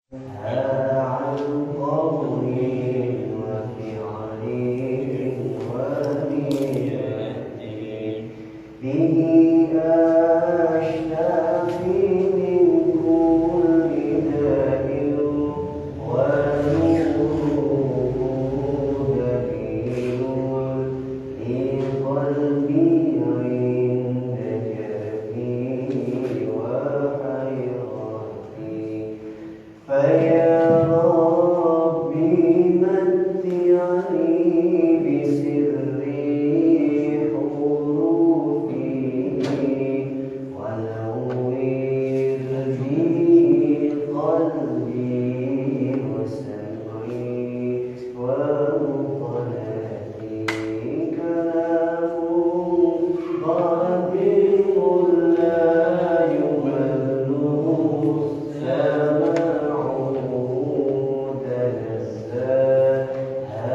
عن قول وفعل ونية به أشتكي من كل داء ونور دليل لقلبي عند جفي وحيرتي فيا ربي متعني بسر حروفي ونور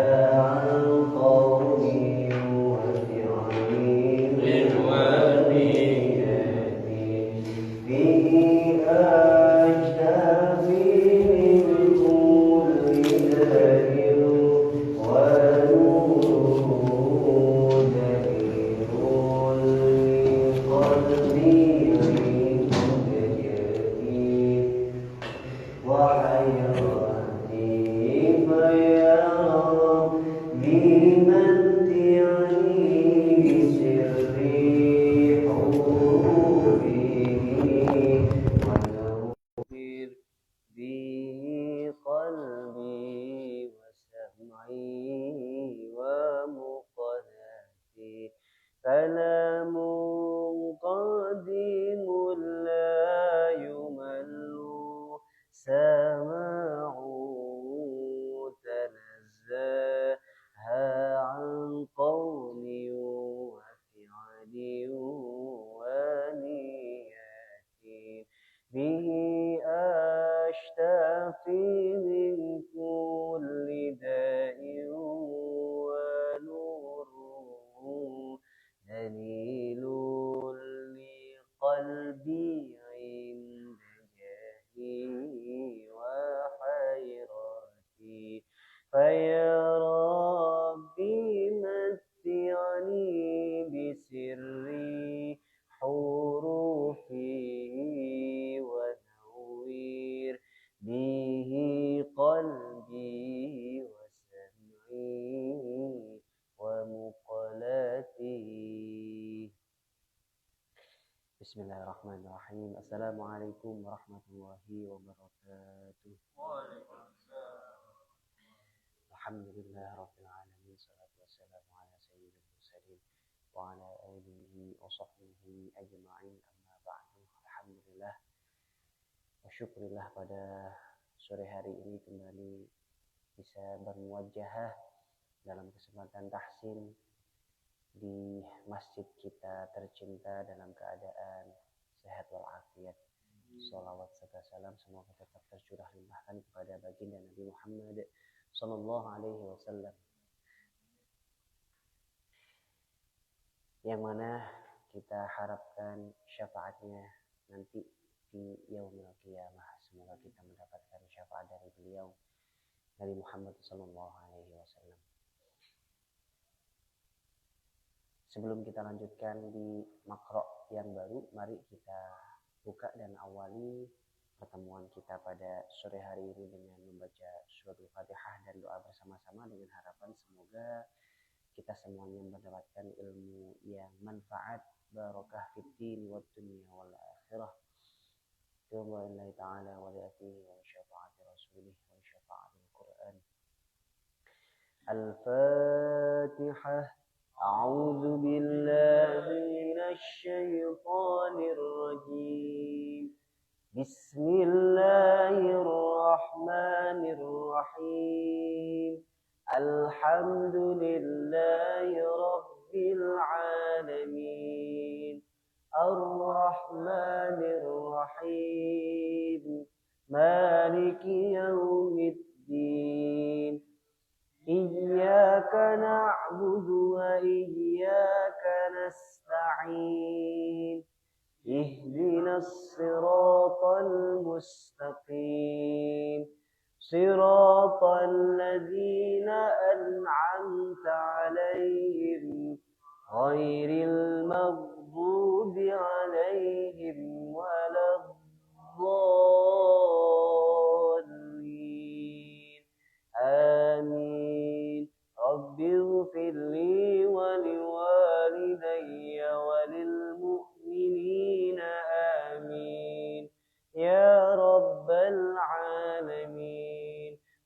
بي قلبي وسمعي ومقلتي كلام قديم لا يمل سماعه تنزاها عن قولي وفعلي ونيتي به أجتفي من كل داء ونور دليل لقلبي عند جفي وحيرتي فيا ربي متعني بسر حروفه ونور به قلبي وسمعي ومقلتي كلام قديم لا يمل سماعه تنزاها عن قول وفعل ونية به أشتفي من كل داء ونور دليل لقلبي عند جهلي وحيرتي فيا ربي متعني بسر حروفه ونوّر به قلبي وسمعي ومقلتي. Bismillahirrahmanirrahim. Assalamualaikum warahmatullahi wabarakatuh. Alhamdulillah rabbil alamin. Salatu wassalamu ala sayyidil mursalin wa ala alihi wa sahbihi ajma'in. Amma ba'du. Alhamdulillah wa syukurillah pada sore hari ini kembali bisa bermuwajahah dalam kesempatan tahsin di masjid kita tercinta dalam keadaan sehat walafiat. Salawat serta salam semoga tetap tercurah limpahkan kepada baginda Nabi Muhammad sallallahu alaihi wasallam, yang mana kita harapkan syafaatnya nanti di yaumil qiyamah. Semoga kita mendapatkan syafaat dari beliau Nabi Muhammad sallallahu alaihi wasallam. Sebelum kita lanjutkan di makro yang baru, mari kita buka dan awali pertemuan kita pada sore hari ini dengan membaca surat Al-Fatihah dan doa bersama-sama dengan harapan semoga kita semuanya mendapatkan ilmu yang manfaat, barakah fid din wad dunya wal akhirah. Billahi ta'ala wa li'atihi wa syafaati rasulih wa syafaati al-Qur'an. Al-Fatihah. أعوذ بالله من الشيطان الرجيم. بسم الله الرحمن الرحيم. الحمد لله رب العالمين. الرحمن الرحيم. مالك يوم الدين. إياك نعبد وإياك نستعين. اهدنا الصراط المستقيم. صراط الذين أنعمت عليهم غير المغضوب عليهم ولا الضالين آمين. رب اغفر لي ولوالدي وللمؤمنين آمين يا رب العالمين.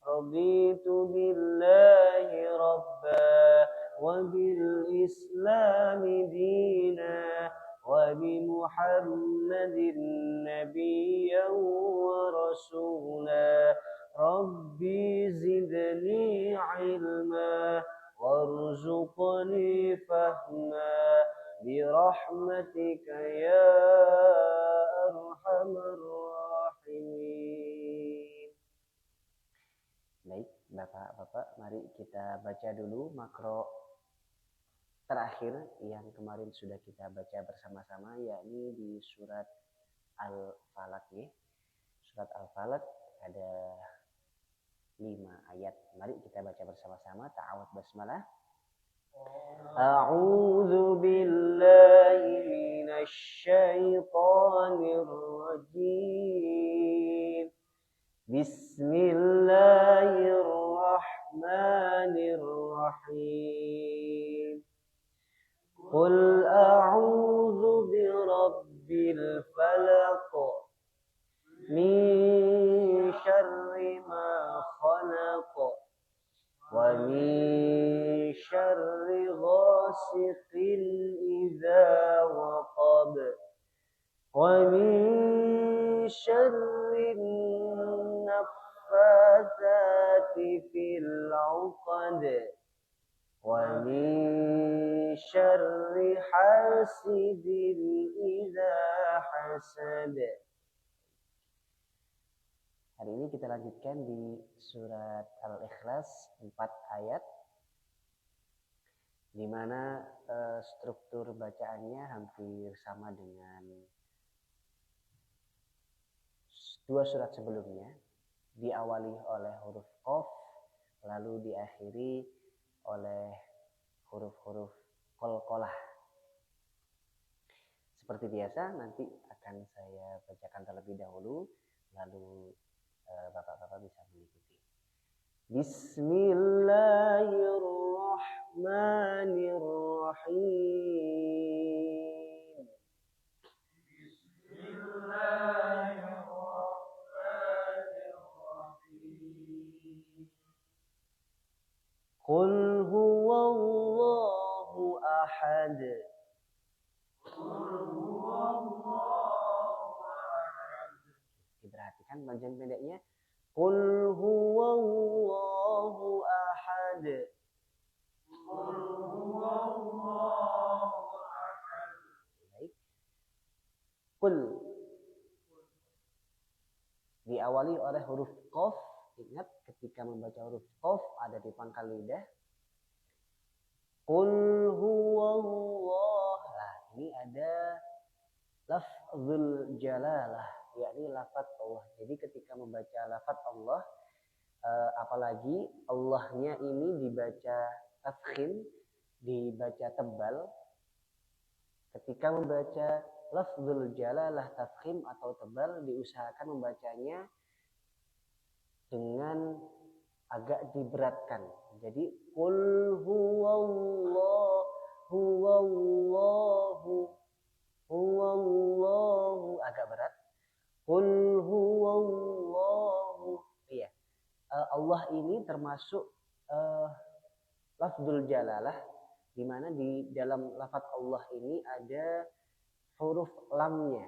رضيت بالله ربا وبالإسلام دينا وبمحمد نبيا ورسولا. ربي زدني علما وارزقني فهما برحمتك يا أرحم الراحمين. Baik, Bapak-bapak, mari kita baca dulu makro terakhir yang kemarin sudah kita baca bersama-sama, yakni di surat Al-Falaq ya. Surat Al-Falaq ada 5 ayat. Mari kita baca bersama-sama. Ta'awudz basmalah. A'udzu billahi minasy syaithanir rajim. Bismillahirrahmanirrahim. Qul a'udzu birabbil falaq min syarri ma khalaq wa min syarri ghasiqin idza waqab wa min syarri naffatsati fil 'uqad wa min syarri hasidin idza hasad. Hari ini kita lanjutkan di surat Al-Ikhlas 4 ayat, di mana struktur bacaannya hampir sama dengan 2 surat sebelumnya. Diawali oleh huruf Qaf, lalu diakhiri oleh huruf-huruf qalqalah. Seperti biasa, nanti akan saya bacakan terlebih dahulu, lalu Bapak-bapak bisa mengikuti. Bismillahirrahmanirrahim. Bismillahirrahmanirrahim. Qul huwallahu ahad. Diperhatikan panjang pendeknya. Qul huwallahu ahad. Qul huwallahu ahad. Baik. Qul diawali oleh huruf Qaf. Ingat ketika membaca huruf Qaf ada di pangkal lidah. Qul huwallah. Nah, ini ada lafzul jalalah, yakni lafaz Allah. Jadi ketika membaca lafaz Allah, apalagi Allahnya ini dibaca tafkhim, dibaca tebal. Ketika membaca lafzul jalalah tafkhim atau tebal, diusahakan membacanya dengan agak diberatkan. Jadi qul huwallahu agak berat. Qul huwallahu. Iya. Allah ini termasuk lafzul jalalah, di mana di dalam lafaz Allah ini ada huruf lamnya.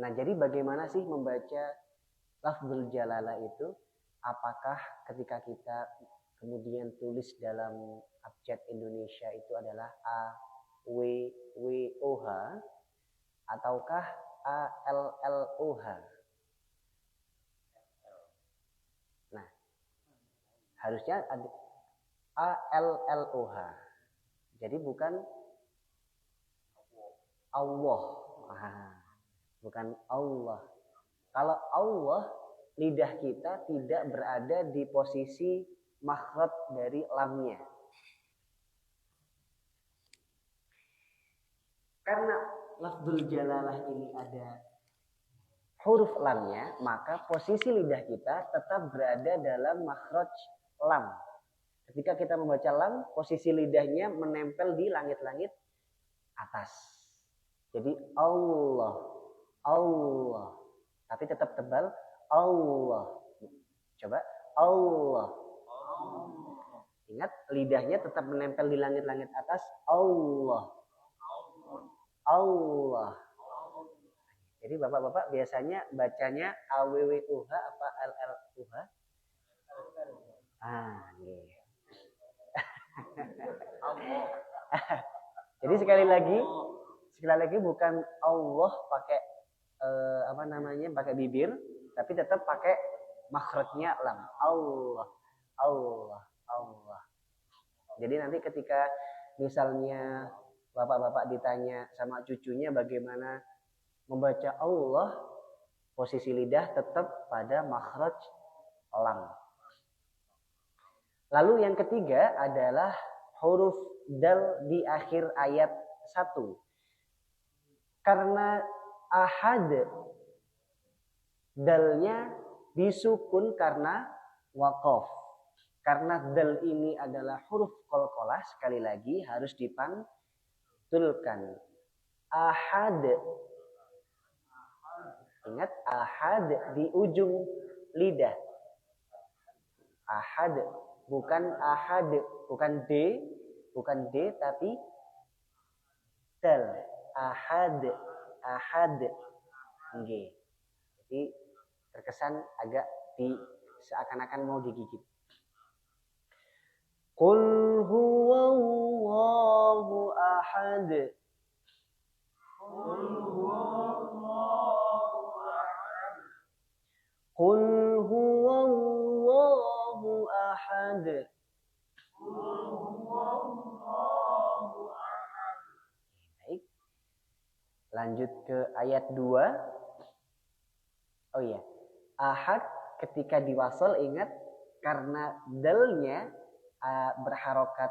Nah, jadi bagaimana sih membaca lafzul jalalah itu? Apakah ketika kita kemudian tulis dalam abjad Indonesia itu adalah A, W, O, H, ataukah A, L, O, H? Nah, harusnya ada A, L, O, H. Jadi bukan Allah. Bukan Allah. Kalau Allah lidah kita tidak berada di posisi makhraj dari lamnya. Karena lafzul jalalah ini ada huruf lamnya, maka posisi lidah kita tetap berada dalam makhraj lam. Ketika kita membaca lam, posisi lidahnya menempel di langit-langit atas. Jadi Allah, Allah. Tapi tetap tebal, Allah. Coba, Allah. Ingat, lidahnya tetap menempel di langit-langit atas, Allah. Allah. Jadi bapak-bapak biasanya bacanya AWWUH apa LLUH? Iya. Jadi sekali lagi bukan Allah pakai pakai bibir, tapi tetap pakai makhrajnya lam. Allah, Allah, Allah. Jadi nanti ketika misalnya bapak-bapak ditanya sama cucunya bagaimana membaca Allah, posisi lidah tetap pada makhraj lam. Lalu yang ketiga adalah huruf dal di akhir ayat 1. Karena ahad, dalnya disukun karena waqaf. Karena dal ini adalah huruf qalqalah, sekali lagi harus dipantulkan. Ahad. Ingat, ahad di ujung lidah. Ahad. Bukan ahad, bukan D tapi dal. Ahad, G. Jadi terkesan agak seakan-akan mau digigit. Qul huwallahu ahad. Qul huwallahu ahad. Baik. Lanjut ke ayat 2. Oh iya. Ahad ketika diwasal ingat karena dalnya berharokat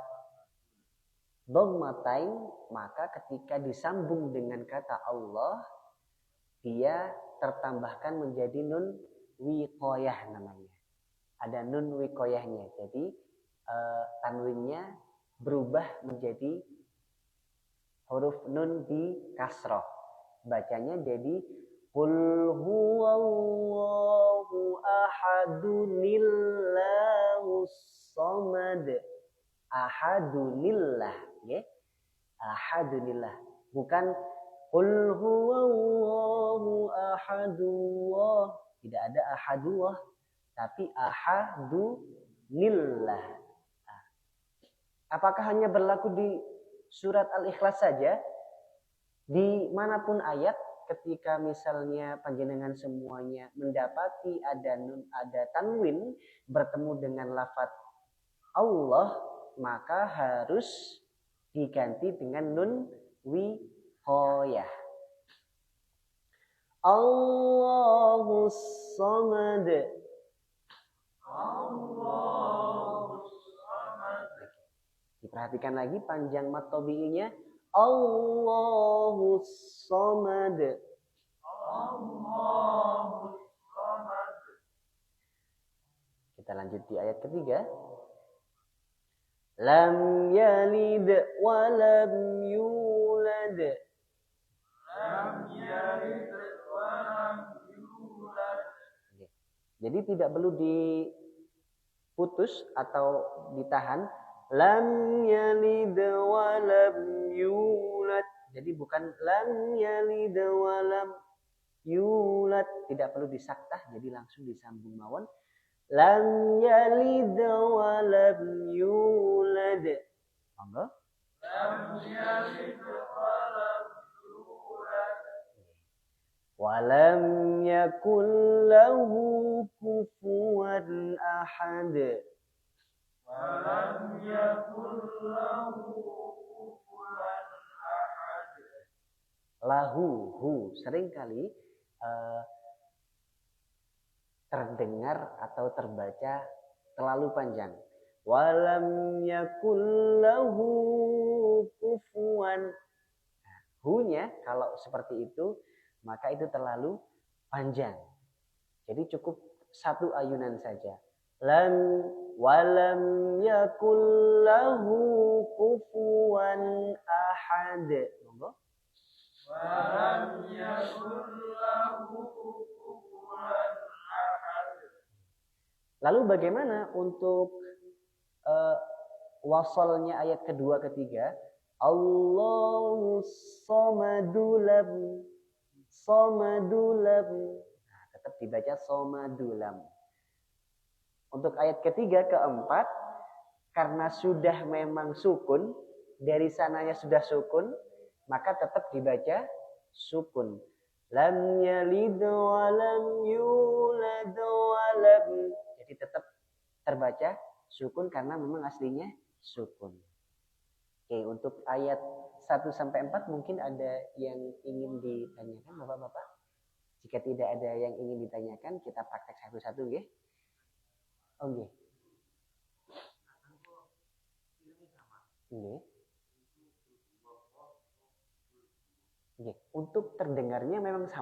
dhammatain, maka ketika disambung dengan kata Allah dia tertambahkan menjadi nun wiqayah namanya. Ada nun wiqayahnya. Jadi tanwinnya berubah menjadi huruf nun di kasroh. Bacanya jadi qul huwallahu ahadunillahus samad. Ahadunillah, ya. Ahadunillah. Bukan qul huwallahu ahadullah. Tidak ada ahadullah, tapi ahadunillah. Apakah hanya berlaku di surat Al-Ikhlas saja? Dimanapun ayat, ketika misalnya panjenengan semuanya mendapati ada nun, ada tanwin bertemu dengan lafaz Allah, maka harus diganti dengan nun wiqayah. Allahus samad. Diperhatikan lagi panjang mat tabi'inya. Allahus samad. Kita lanjut di ayat ketiga. Lam yalid wa lam yulad. Jadi tidak perlu diputus atau ditahan. Lam yalid wa lam yulad. Jadi bukan lam yalid wa lam yulad. Tidak perlu disaktah, jadi langsung disambung mawon. Lam yalid wa lam yulad. Monggo. Lam yalid wa lam yulad. Wa lam yakul lahu kufuwan ahad. Walam yakul lahu kufuwan ahad. Lahu, seringkali terdengar atau terbaca terlalu panjang. Walam yakul lahu kufuwan. Hu-nya kalau seperti itu maka itu terlalu panjang. Jadi cukup satu ayunan saja. Lam walam yakul lahu kufuwan ahad. Monggo. Walam yakul lahu kufuwan ahad. Lalu bagaimana untuk wasolnya ayat kedua ketiga? Allahu somadulam somadulam. Nah, tetap dibaca somadulam. Untuk ayat ketiga keempat, karena sudah memang sukun, dari sananya sudah sukun, maka tetap dibaca sukun. Lam yalid wa lam yulad wa lam. Jadi tetap terbaca sukun karena memang aslinya sukun. Oke, untuk ayat 1 sampai 4 mungkin ada yang ingin ditanyakan Bapak-bapak? Jika tidak ada yang ingin ditanyakan, kita praktek satu-satu nggih. Oh nggih. Nggih. Nggih, untuk terdengarnya memang sama.